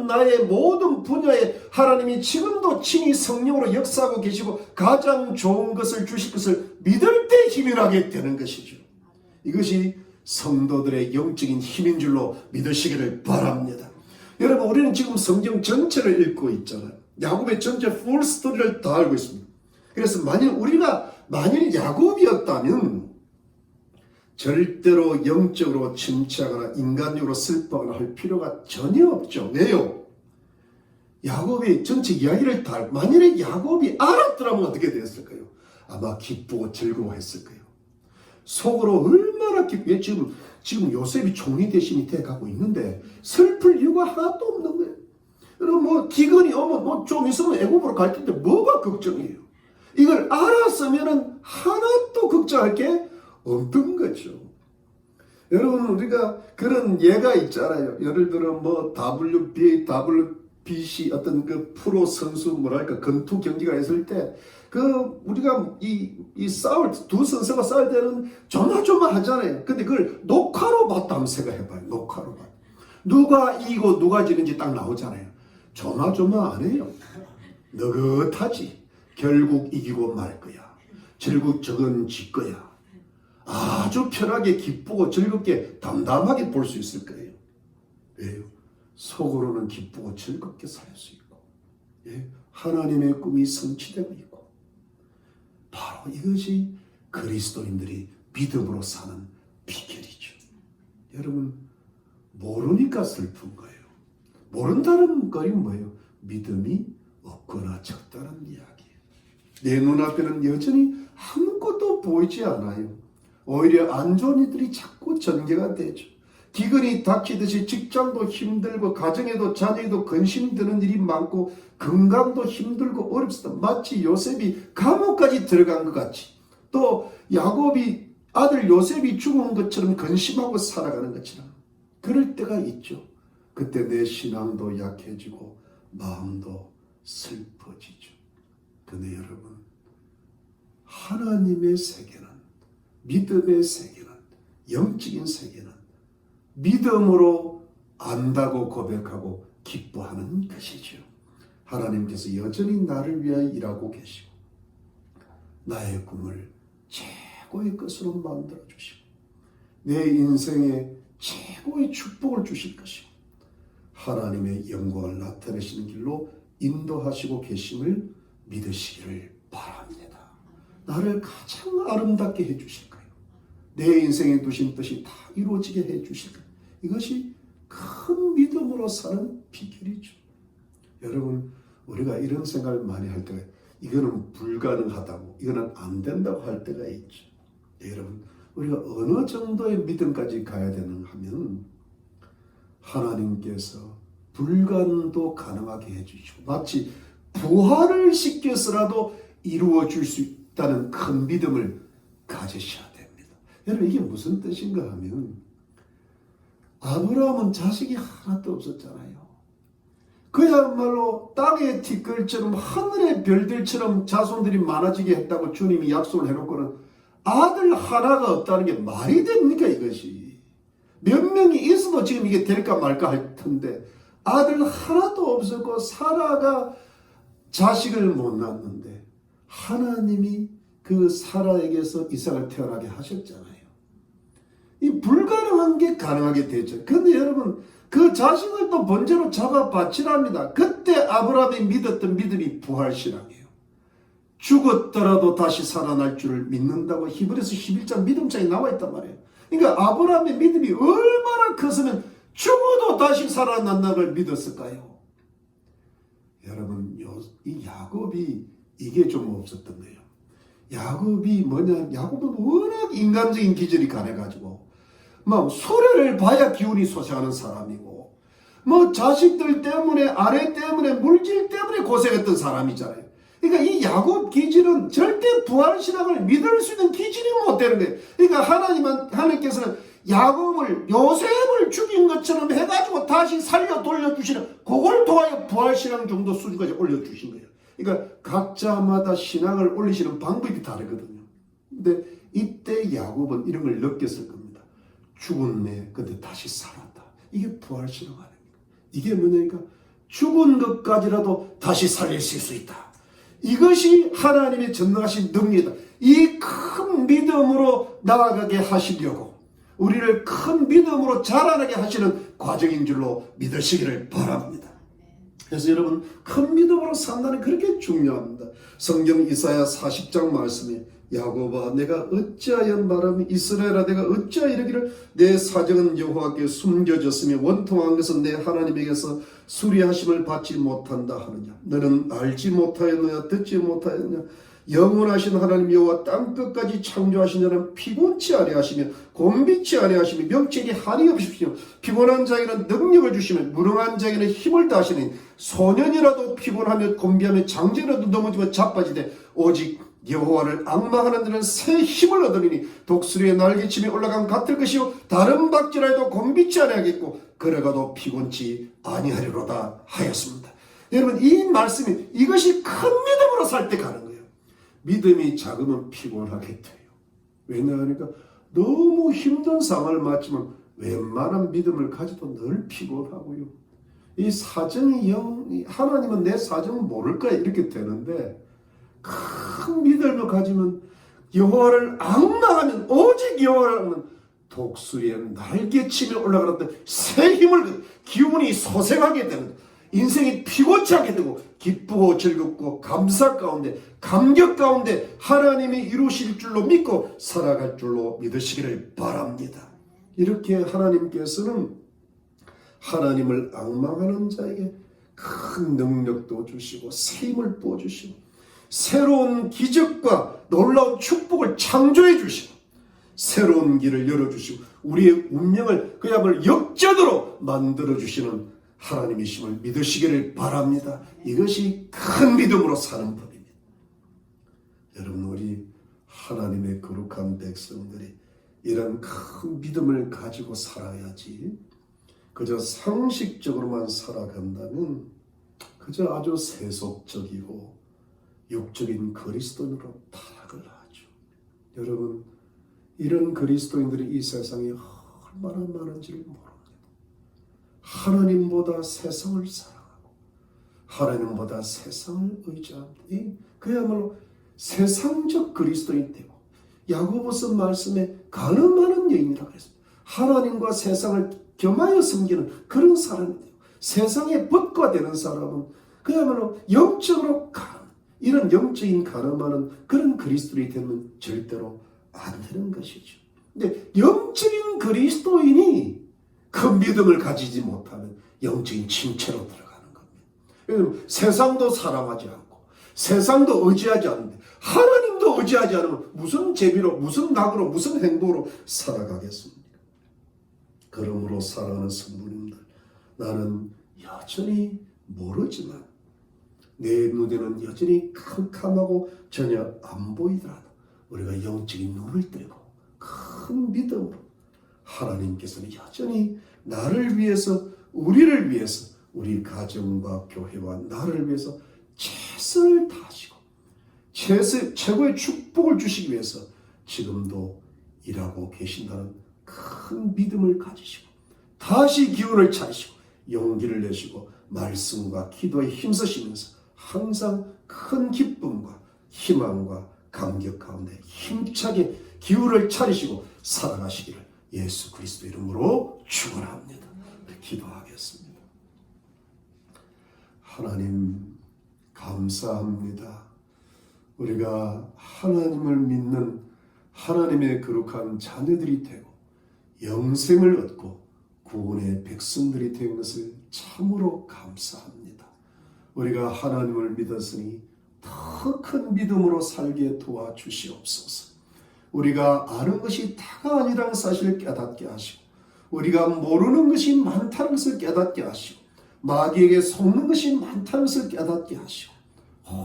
A: 나의 모든 분야에 하나님이 지금도 친히 성령으로 역사하고 계시고 가장 좋은 것을 주실 것을 믿을 때 힘이 나게 되는 것이죠. 이것이 성도들의 영적인 힘인 줄로 믿으시기를 바랍니다. 여러분, 우리는 지금 성경 전체를 읽고 있잖아요. 야곱의 전체 풀 스토리를 다 알고 있습니다. 그래서 만일 야곱이었다면 절대로 영적으로 침체하거나 인간적으로 슬퍼하거나 할 필요가 전혀 없죠. 왜요? 야곱이 전체 이야기를 만일에 야곱이 알았더라면 어떻게 됐을까요? 아마 기쁘고 즐거워했을 거예요. 속으로 얼마나 지금 요셉이 총리 대신이 돼가고 있는데 슬플 이유가 하나도 없는 거예요. 여러분, 기근이 오면 좀 있으면 애굽으로 갈 텐데 뭐가 걱정이에요? 이걸 알았으면 하나도 걱정할 게 없던 거죠. 여러분, 우리가 그런 예가 있잖아요. 예를 들어 WBC 어떤 그 프로 선수 권투 경기가 있을 때 우리가 두 선수가 싸울 때는 조마조마하잖아요. 근데 그걸 녹화로 봤다 한번 생각해봐요. 녹화로 봤다. 누가 이기고 누가 지는지 딱 나오잖아요. 조마조마 안 해요. 느긋하지. 결국 이기고 말 거야. 결국 저건 질 거야. 아주 편하게 기쁘고 즐겁게 담담하게 볼 수 있을 거예요. 왜요? 속으로는 기쁘고 즐겁게 살 수 있고, 하나님의 꿈이 성취되고 있고, 바로 이것이 그리스도인들이 믿음으로 사는 비결이죠. 여러분, 모르니까 슬픈 거예요. 모른다는 거는 뭐예요? 믿음이 없거나 적다는 이야기예요. 내 눈앞에는 여전히 아무것도 보이지 않아요. 오히려 안 좋은 일들이 자꾸 전개가 되죠. 기근이 닥치듯이 직장도 힘들고 가정에도 자녀에도 근심 드는 일이 많고 건강도 힘들고 어렵습니다. 마치 요셉이 감옥까지 들어간 것 같이, 또 야곱이 아들 요셉이 죽은 것처럼 근심하고 살아가는 것처럼 그럴 때가 있죠. 그때 내 신앙도 약해지고 마음도 슬퍼지죠. 근데 여러분, 하나님의 세계는, 믿음의 세계는 영적인 세계는 믿음으로 안다고 고백하고 기뻐하는 것이죠. 하나님께서 여전히 나를 위하여 일하고 계시고 나의 꿈을 최고의 것으로 만들어 주시고 내 인생에 최고의 축복을 주실 것이고 하나님의 영광을 나타내시는 길로 인도하시고 계심을 믿으시기를 바랍니다. 나를 가장 아름답게 해주실 거예요. 내 인생에 두신 뜻이 다 이루어지게 해주실 거예요. 이것이 큰 믿음으로 사는 비결이죠. 여러분, 우리가 이런 생각을 많이 할 때가 이거는 불가능하다고, 이거는 안 된다고 할 때가 있죠. 여러분, 우리가 어느 정도의 믿음까지 가야 되는 하면 하나님께서 불가능도 가능하게 해주시고 마치 부활을 시켜서라도 이루어 줄 수 있다는 큰 믿음을 가지셔야 됩니다. 여러분, 이게 무슨 뜻인가 하면 아브라함은 자식이 하나도 없었잖아요. 그야말로 땅의 티끌처럼 하늘의 별들처럼 자손들이 많아지게 했다고 주님이 약속을 해놓고는 아들 하나가 없다는 게 말이 됩니까? 이것이 몇 명이 있어도 지금 이게 될까 말까 할 텐데 아들 하나도 없었고 사라가 자식을 못 낳았는데 하나님이 그 사라에게서 이삭을 태어나게 하셨잖아요. 이 불가능한 게 가능하게 되죠. 그런데 여러분, 그 자식을 또 번제로 잡아 바치랍니다. 그때 아브라함이 믿었던 믿음이 부활신앙이에요. 죽었더라도 다시 살아날 줄을 믿는다고 히브리서 11장 믿음장에 나와 있단 말이에요. 그러니까 아브라함의 믿음이 얼마나 컸으면 죽어도 다시 살아난다는 걸 믿었을까요? 여러분, 이 야곱이 이게 좀 없었던 거예요. 야곱이 뭐냐? 야곱은 워낙 인간적인 기질이 강해가지고 막 수레를 봐야 기운이 솟아가는 사람이고 뭐 자식들 때문에 아내 때문에 물질 때문에 고생했던 사람이잖아요. 그러니까 이 야곱 기질은 절대 부활신앙을 믿을 수 있는 기질이 못 되는 거예요. 그러니까 하나님께서는 야곱을 요셉을 죽인 것처럼 해가지고 다시 살려 돌려주시는 그걸 통하여 부활신앙 정도 수준까지 올려주신 거예요. 그러니까 각자마다 신앙을 올리시는 방법이 다르거든요. 근데 이때 야곱은 이런 걸 느꼈을 겁니다. 죽었네. 근데 다시 살았다. 이게 부활신앙 아닙니까? 이게 뭐냐니까 죽은 것까지라도 다시 살리실 수 있다. 이것이 하나님의 전능하신 능력이다. 이 큰 믿음으로 나아가게 하시려고 우리를 큰 믿음으로 자라나게 하시는 과정인 줄로 믿으시기를 바랍니다. 그래서 여러분, 큰 믿음으로 산다는 그렇게 중요합니다. 성경 이사야 40장 말씀에 야곱아 내가 어찌하여 말하며 이스라엘아 내가 어찌하여 이르기를 내 사정은 여호와께 숨겨졌으며 원통한 것은 내 하나님에게서 수리하심을 받지 못한다 하느냐. 너는 알지 못하였느냐 듣지 못하였느냐. 영원하신 하나님 여호와 땅끝까지 창조하신 자는 피곤치 아니하시며 곤비치 아니하시며 명철이 한이 없으시며 피곤한 자에게는 능력을 주시며 무능한 자에게는 힘을 다하시니 소년이라도 피곤하며 곤비하며 장자라도 넘어지며 자빠지되 오직 여호와를 앙망하는 자는 새 힘을 얻으리니 독수리의 날개침이 올라간 같을 것이요 다른 박쥐라도 곤비치 아니하겠고 걸어가도 피곤치 아니하리로다 하였습니다. 여러분, 이 말씀이 이것이 큰 믿음으로 살 때 가는 거예요. 믿음이 작으면 피곤하게 돼요. 왜냐하니까 너무 힘든 상황을 맞지만 웬만한 믿음을 가지도 늘 피곤하고요. 이 사정이 하나님은 내 사정은 모를까 이렇게 되는데 큰 믿음을 가지면 여호와를 앙망하면 오직 여호와를 하면 독수리의 날개침에 올라가는 새 힘을 기운이 솟아나게 되는 인생이 피곤치 않게 되고 기쁘고 즐겁고 감사 가운데 감격 가운데 하나님이 이루실 줄로 믿고 살아갈 줄로 믿으시기를 바랍니다. 이렇게 하나님께서는 하나님을 앙망하는 자에게 큰 능력도 주시고 새 힘을 부어주시고 새로운 기적과 놀라운 축복을 창조해 주시고 새로운 길을 열어주시고 우리의 운명을 그야말로 역전으로 만들어주시는 하나님이심을 믿으시기를 바랍니다. 이것이 큰 믿음으로 사는 법입니다. 여러분, 우리 하나님의 거룩한 백성들이 이런 큰 믿음을 가지고 살아야지 그저 상식적으로만 살아간다면 그저 아주 세속적이고 육적인 그리스도인으로 타락을 하죠. 여러분, 이런 그리스도인들이 이 세상에 얼마나 많은지를 모릅니다. 하나님보다 세상을 사랑하고 하나님보다 세상을 의지합니다. 그야말로 세상적 그리스도인 되고 야고보서 말씀에 가늠하는 여인이라고 했습니다. 하나님과 세상을 겸하여 섬기는 그런 사람이 되고 세상의 벗과 되는 사람은 그야말로 영적으로 가늠, 이런 영적인 가늠하는 그런 그리스도인이 되면 절대로 안 되는 것이죠. 근데 영적인 그리스도인이 그 믿음을 가지지 못하면 영적인 침체로 들어가는 겁니다. 왜냐하면 세상도 사랑하지 않고 세상도 의지하지 않는데 하나님도 의지하지 않으면 무슨 재미로 무슨 낙으로 무슨 행복으로 살아가겠습니까? 그러므로 사랑하는 성도님들, 나는 여전히 모르지만 내 눈에는 여전히 캄캄하고 전혀 안 보이더라도 우리가 영적인 눈을 뜨고 큰 믿음으로 하나님께서는 여전히 나를 위해서, 우리를 위해서, 우리 가정과 교회와 나를 위해서 최선을 다하시고 최고의 축복을 주시기 위해서 지금도 일하고 계신다는 큰 믿음을 가지시고 다시 기운을 차리시고 용기를 내시고 말씀과 기도에 힘쓰시면서 항상 큰 기쁨과 희망과 감격 가운데 힘차게 기운을 차리시고 살아가시기를 예수 그리스도 이름으로 축원합니다. 기도하겠습니다. 하나님 감사합니다. 우리가 하나님을 믿는 하나님의 거룩한 자녀들이 되고 영생을 얻고 구원의 백성들이 된 것을 참으로 감사합니다. 우리가 하나님을 믿었으니 더 큰 믿음으로 살게 도와주시옵소서. 우리가 아는 것이 다가 아니라는 사실을 깨닫게 하시고 우리가 모르는 것이 많다는 것을 깨닫게 하시고 마귀에게 속는 것이 많다는 것을 깨닫게 하시고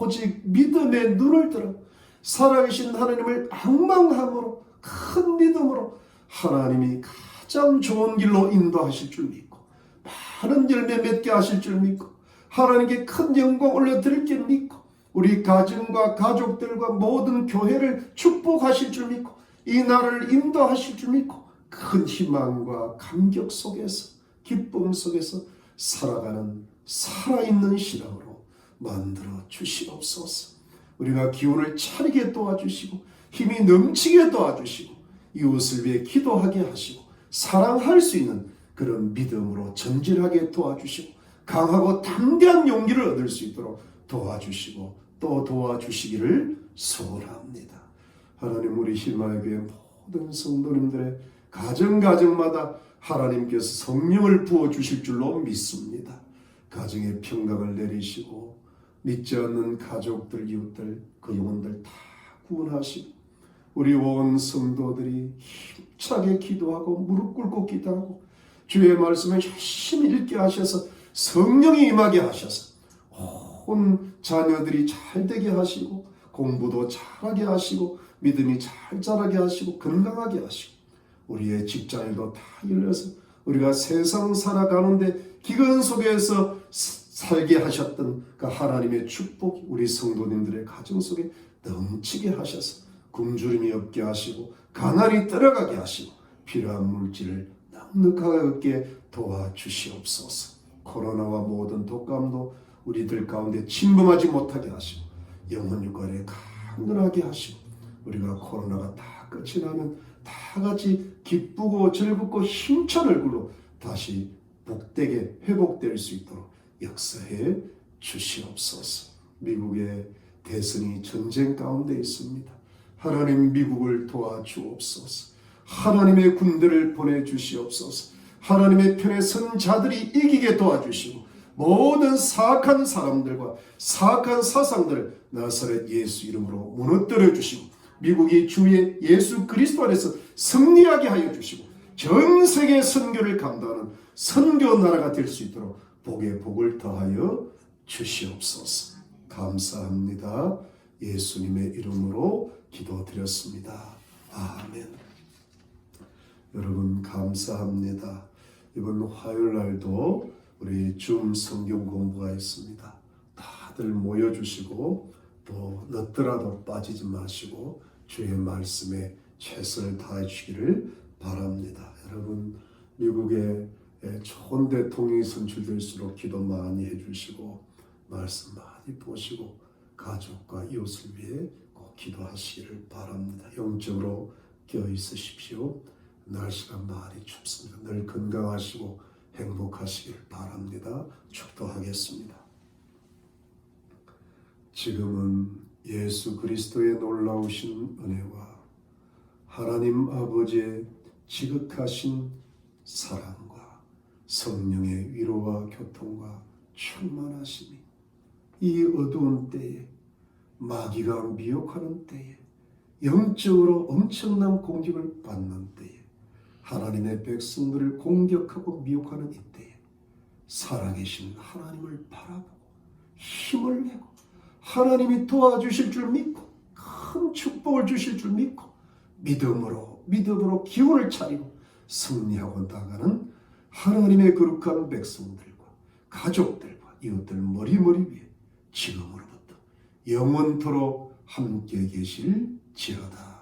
A: 오직 믿음의 눈을 들어 살아계신 하나님을 앙망함으로 큰 믿음으로 하나님이 가장 좋은 길로 인도하실 줄 믿고 많은 열매 맺게 하실 줄 믿고 하나님께 큰 영광 올려드릴 줄 믿고 우리 가정과 가족들과 모든 교회를 축복하실 줄 믿고 이 나라를 인도하실 줄 믿고 큰 희망과 감격 속에서 기쁨 속에서 살아가는 살아있는 신앙으로 만들어 주시옵소서. 우리가 기운을 차리게 도와주시고 힘이 넘치게 도와주시고 이웃을 위해 기도하게 하시고 사랑할 수 있는 그런 믿음으로 전진하게 도와주시고 강하고 담대한 용기를 얻을 수 있도록 도와주시고 또 도와주시기를 소원합니다. 하나님, 우리 희망의 교회 모든 성도님들의 가정마다 하나님께서 성령을 부어주실 줄로 믿습니다. 가정에 평강을 내리시고 믿지 않는 가족들, 이웃들, 그 영혼들 다 구원하시고 우리 온 성도들이 힘차게 기도하고 무릎 꿇고 기도하고 주의 말씀을 열심히 읽게 하셔서 성령이 임하게 하셔서 온 자녀들이 잘 되게 하시고 공부도 잘하게 하시고 믿음이 잘 자라게 하시고 건강하게 하시고 우리의 직장에도 다 열려서 우리가 세상 살아가는데 기근 속에서 살게 하셨던 그 하나님의 축복이 우리 성도님들의 가정 속에 넘치게 하셔서 굶주림이 없게 하시고 가난이 떨어가게 하시고 필요한 물질을 넉넉하게 얻게 도와주시옵소서. 코로나와 모든 독감도 우리들 가운데 침범하지 못하게 하시고 영혼 육관에 강건하게 하시고 우리가 코로나가 다 끝이 나면 다 같이 기쁘고 즐겁고 힘찬 얼굴로 다시 복되게 회복될 수 있도록 역사해 주시옵소서. 미국의 대선이 전쟁 가운데 있습니다. 하나님, 미국을 도와주옵소서. 하나님의 군대를 보내주시옵소서. 하나님의 편에 선 자들이 이기게 도와주시고 모든 사악한 사람들과 사악한 사상들을 나사렛 예수 이름으로 무너뜨려 주시고 미국이 주의 예수 그리스도 안에서 승리하게 하여 주시고 전 세계 선교를 감당하는 선교 나라가 될 수 있도록 복에 복을 더하여 주시옵소서. 감사합니다. 예수님의 이름으로 기도드렸습니다. 아멘. 여러분 감사합니다. 이번 화요일 날도 우리 줌 성경 공부가 있습니다. 다들 모여주시고 또 늦더라도 빠지지 마시고 주의 말씀에 최선을 다해 주시기를 바랍니다. 여러분 미국에 좋은 대통령이 선출될수록 기도 많이 해주시고 말씀 많이 보시고 가족과 이웃을 위해 꼭 기도하시기를 바랍니다. 영적으로 깨어 있으십시오. 날씨가 많이 춥습니다. 늘 건강하시고 행복하시길 바랍니다. 축도하겠습니다. 지금은 예수 그리스도의 놀라우신 은혜와 하나님 아버지의 지극하신 사랑과 성령의 위로와 교통과 충만하심이 이 어두운 때에 마귀가 미혹하는 때에 영적으로 엄청난 공격을 받는 때에 하나님의 백성들을 공격하고 미혹하는 이때에 살아계신 하나님을 바라보고 힘을 내고 하나님이 도와주실 줄 믿고 큰 축복을 주실 줄 믿고 믿음으로 기운을 차리고 승리하고 나가는 하나님의 거룩한 백성들과 가족들과 이웃들 머리 위에 지금으로부터 영원토록 함께 계실지어다.